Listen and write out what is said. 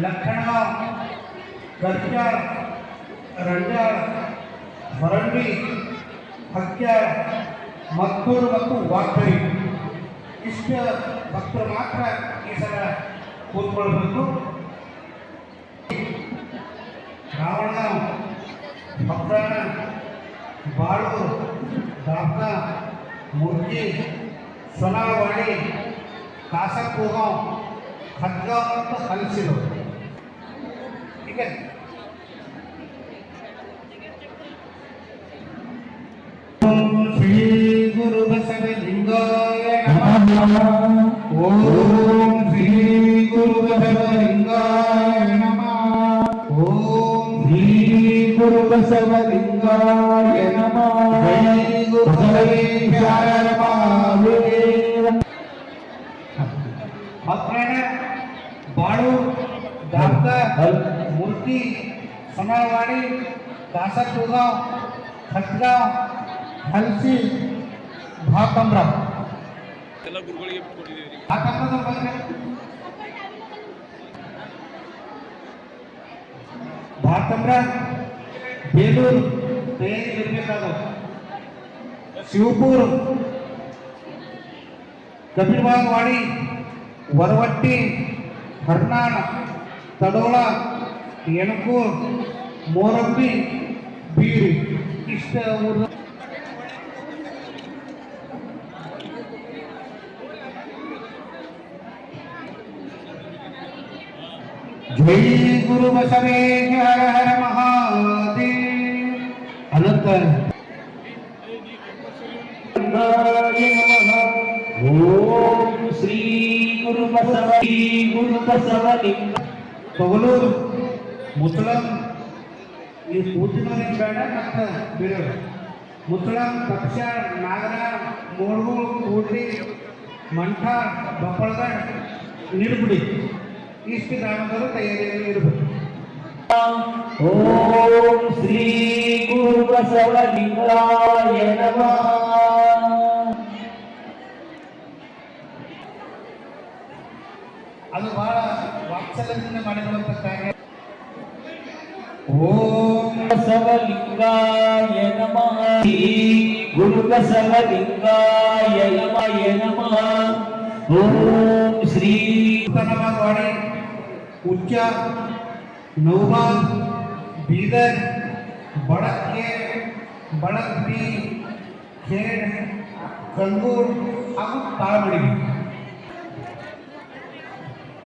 ಲಕ್ಕಣಗಾಂವ್, ಗರ್ಚಾಳ್, ರಂಜಾಳ್, ಹೊರಂಡಿ, ಹಕ್ಕ್ಯಾಳ್, ಮತ್ತೂರು ಮತ್ತು ವಾಗ್ಬರಿ ಇಷ್ಟ ಭಕ್ತರು ಮಾತ್ರ ಈ ಸಲ ಕೂತ್ಕೊಳ್ಬೇಕು. ರಾವಣಗಾಂವ್, ಭಕ್ತಾಣ, ಬಾಳೂರು, ದಾಬ್ನಾ, ಮುರ್ಗಿ, ಸೊನಾವಾಡಿ, ಕಾಸರಗೋಗಾಂವ್, ಖಡ್ಗಾಂವ್ ಮತ್ತು ಹಲಸಿರು. ठीक है. ओम श्री गुरु बसवलिंगाय नमः. ओम श्री गुरु बसवलिंगाय नमः. ओम श्री गुरु बसवलिंगाय नमः. जय गुरु बसवेश्वर महावीर. भक्तगण बाळूर, दाब्का, मूर्ति, सोनावाड़ी, कासरगोगांव, खटगांव, हलसी, भाकम्रा ಎಲ್ಲ ಗುರುಗಳಿಗೆ ಕೊಟ್ಟಿದ್ದೀವಿ. ಭಾಕಮ್ರದ ಬಗ್ಗೆ ಭಾಕಮ್ರ ಬೇಲೂರು ತಯಾರಿ ಇರಬೇಕಾದ ಶಿವಪುರ, ಕಪಿಲವಾಗವಾಡಿ, ವರವಟ್ಟಿ, ಹರ್ನಾಳ, ತಡೋಳ, ಯಣಕೂರ್, ಮೋರಬ್ಬಿ, ಬೀರಿ ಇಷ್ಟ ಊರು. ಜೈ ಗುರು ಬಸವೇಶ್ವರ ಹರ ಹರ ಮಹಾದೇವ. ಅನಂತ ಓಂ ಶ್ರೀ ಗುರು ಬಸವಲಿಂಗ. ತೊಗಲೂರು, ಮುತ್ತಳಂ ಈ ಕೂತಿನವರಿಗೆ ಬೇಡ ಮತ್ತು ಬೇರೆ ಮುತ್ತಳಂ, ಕಕ್ಷಾಳ್, ನಾಗರಾಳ್, ಮೋಳ್ಗೂಳ್, ಕೂಡ್ಲಿ, ಮಂಠ, ಬಪ್ಪಳಗಡ್, ನಿಡುಗುಡಿ ಇಷ್ಟು ಗ್ರಾಮದವರು ತಯಾರಿಯಲ್ಲಿ ಇರಬೇಕು. ಓಂ ಶ್ರೀ ಗುರು ಬಸವಲಿಂಗಾಯ ನಮಃ. ಅದು ಬಹಳ ವಾತ್ಸಲ್ಯದಿಂದ ಮಾಡಿರುವಂಥ ಕಾರ್ಯ. ಓಂ ಬಸವಲಿಂಗಾಯ ನಮಃ. ಶ್ರೀ ಗುರು ಬಸವಲಿಂಗಾಯ ನಮಃ. ಓಂ ಶ್ರೀ ವಾಡಿ, ಉಚ್ಚ, ನೌಬಾದ್, ಬೀದರ್, ಬಡಕ್ಕೆ, ಬಡಕ್ತಿ, ಖೇಡ್, ಕಂಗೂರ್ ಹಾಗೂ ತಾಳಮಡಿ.